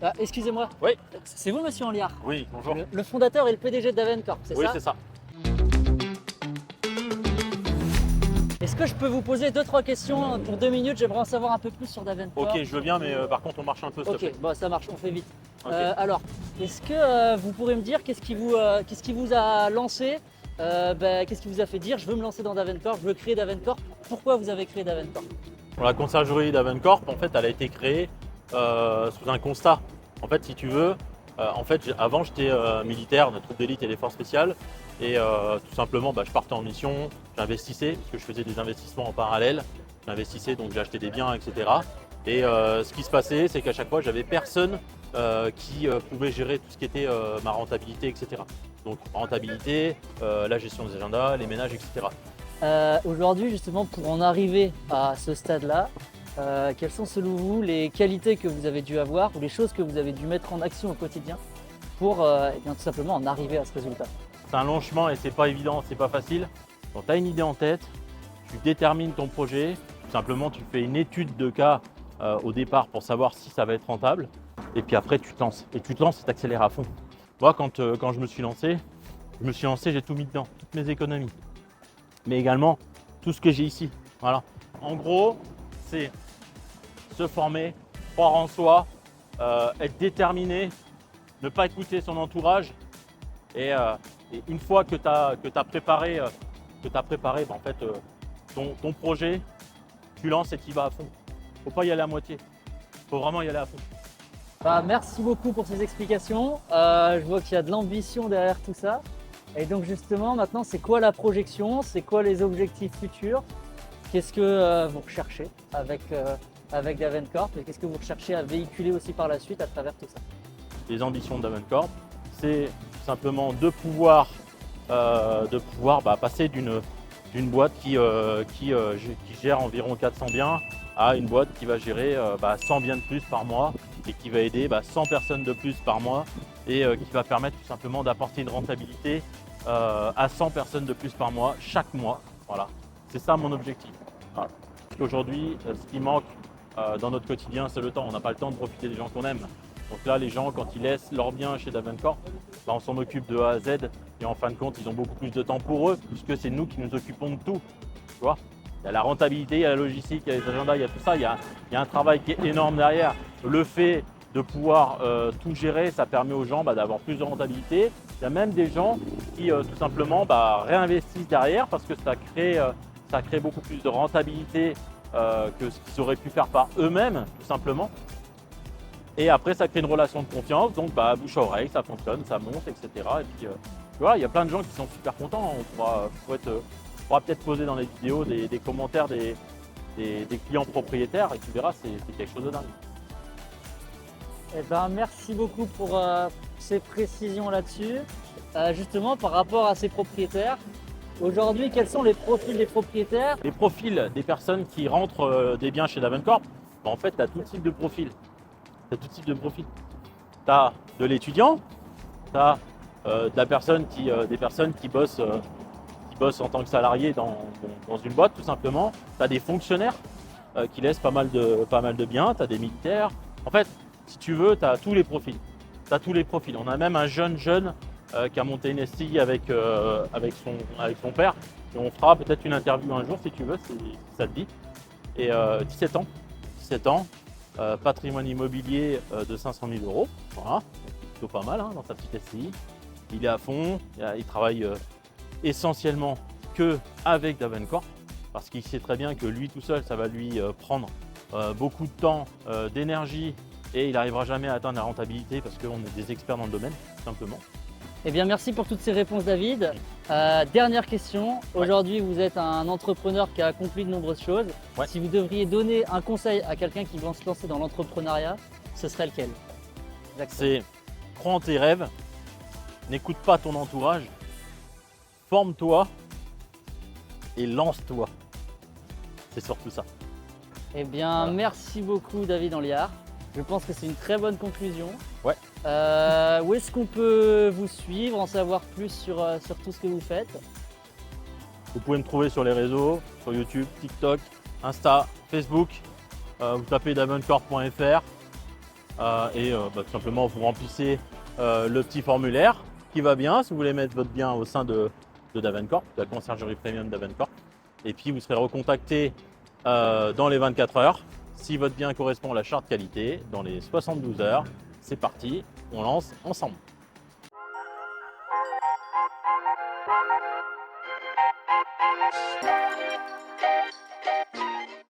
Ah, excusez-moi. Oui. C'est vous, monsieur Anliard? Oui, bonjour. Le fondateur et le PDG de Davencorp, c'est Oui, ça? c'est ça. Est-ce que je peux vous poser 2-3 questions pour 2 minutes? J'aimerais en savoir un peu plus sur Davencorp. Ok, je veux bien, mais par contre, on marche un peu, s'il te Ok, plaît. bon, ça marche, on fait vite. Ok. Alors, est-ce que vous pourrez me dire qu'est-ce qui vous a lancé, qu'est-ce qui vous a fait dire je veux me lancer dans Davencorp, je veux créer Davencorp? Pourquoi vous avez créé Davencorp? Pour la conciergerie d'Avencorp, en fait, elle a été créée sous un constat. En fait, si tu veux, avant, j'étais militaire de troupe d'élite et des forces spéciales. Et tout simplement, je partais en mission, j'investissais, parce que je faisais des investissements en parallèle. J'investissais, donc j'achetais des biens, etc. Et ce qui se passait, c'est qu'à chaque fois, j'avais personne qui pouvait gérer tout ce qui était ma rentabilité, etc. Donc rentabilité, la gestion des agendas, les ménages, etc. Aujourd'hui, justement, pour en arriver à ce stade-là, quelles sont selon vous les qualités que vous avez dû avoir ou les choses que vous avez dû mettre en action au quotidien pour tout simplement en arriver à ce résultat? C'est un long chemin et c'est pas évident, c'est pas facile. Quand tu as une idée en tête, tu détermines ton projet, tout simplement tu fais une étude de cas au départ pour savoir si ça va être rentable. Et puis après tu te lances. Et tu te lances et tu accélères à fond. Moi quand je me suis lancé, j'ai tout mis dedans, toutes mes économies. Mais également tout ce que j'ai ici. Voilà. En gros, c'est se former, croire en soi, être déterminé, ne pas écouter son entourage. Et une fois que tu as préparé, ton projet, tu lances et tu y vas à fond. Faut pas y aller à moitié. Faut vraiment y aller à fond. Merci beaucoup pour ces explications. Je vois qu'il y a de l'ambition derrière tout ça. Et donc justement, maintenant, c'est quoi la projection? C'est quoi les objectifs futurs? Qu'est-ce que vous recherchez avec Davencorp et qu'est-ce que vous recherchez à véhiculer aussi par la suite à travers tout ça? Les ambitions de Davencorp, c'est simplement de pouvoir passer d'une boîte qui gère environ 400 biens à une boîte qui va gérer 100 biens de plus par mois et qui va aider 100 personnes de plus par mois et qui va permettre tout simplement d'apporter une rentabilité à 100 personnes de plus par mois chaque mois. Voilà, c'est ça mon objectif. Voilà. Aujourd'hui, ce qui manque dans notre quotidien, c'est le temps. On n'a pas le temps de profiter des gens qu'on aime. Donc là, les gens, quand ils laissent leurs biens chez Davencorp, on s'en occupe de A à Z et en fin de compte, ils ont beaucoup plus de temps pour eux puisque c'est nous qui nous occupons de tout. Tu vois, il y a la rentabilité, il y a la logistique, il y a les agendas, il y a tout ça. Il y a un travail qui est énorme derrière. Le fait de pouvoir tout gérer, ça permet aux gens d'avoir plus de rentabilité. Il y a même des gens qui tout simplement réinvestissent derrière parce que ça crée beaucoup plus de rentabilité que ce qu'ils auraient pu faire par eux-mêmes, tout simplement. Et après, ça crée une relation de confiance, donc bouche à oreille, ça fonctionne, ça monte, etc. Et puis, tu vois, il y a plein de gens qui sont super contents. On pourra peut-être poser dans les vidéos des commentaires des clients propriétaires et tu verras, c'est quelque chose de dingue. Merci beaucoup pour ces précisions là-dessus. Justement, par rapport à ces propriétaires, aujourd'hui, quels sont les profils des propriétaires? Les profils des personnes qui rentrent des biens chez Davencorp, en fait, tu as tout type de profil. Tu as de l'étudiant, tu as des personnes qui bossent en tant que salariés dans une boîte tout simplement. Tu as des fonctionnaires qui laissent pas mal de biens, tu as des militaires. En fait, si tu veux, tu as tous les profils. On a même un jeune qui a monté une STI avec son père. Et on fera peut-être une interview un jour si tu veux, si ça te dit. Et 17 ans. Patrimoine immobilier de 500 000 €. Voilà, c'est plutôt pas mal dans sa petite SCI. Il est à fond, il travaille essentiellement que avec Davencorp parce qu'il sait très bien que lui tout seul, ça va lui prendre beaucoup de temps, d'énergie et il n'arrivera jamais à atteindre la rentabilité parce qu'on est des experts dans le domaine, tout simplement. Eh bien, merci pour toutes ces réponses, David. Dernière question. Aujourd'hui, vous êtes un entrepreneur qui a accompli de nombreuses choses. Ouais. Si vous devriez donner un conseil à quelqu'un qui veut se lancer dans l'entrepreneuriat, ce serait lequel? C'est crois en tes rêves, n'écoute pas ton entourage, forme-toi et lance-toi. C'est surtout ça. Eh bien, Voilà. merci beaucoup, David Anliard. Je pense que c'est une très bonne conclusion. Ouais. Où est-ce qu'on peut vous suivre, en savoir plus sur tout ce que vous faites? Vous pouvez me trouver sur les réseaux, sur YouTube, TikTok, Insta, Facebook. Vous tapez davencorp.fr Tout simplement vous remplissez le petit formulaire qui va bien si vous voulez mettre votre bien au sein de Davenport, de la conciergerie premium Davenport. Et puis vous serez recontacté dans les 24 heures si votre bien correspond à la charte qualité. Dans les 72 heures, c'est parti, on lance ensemble.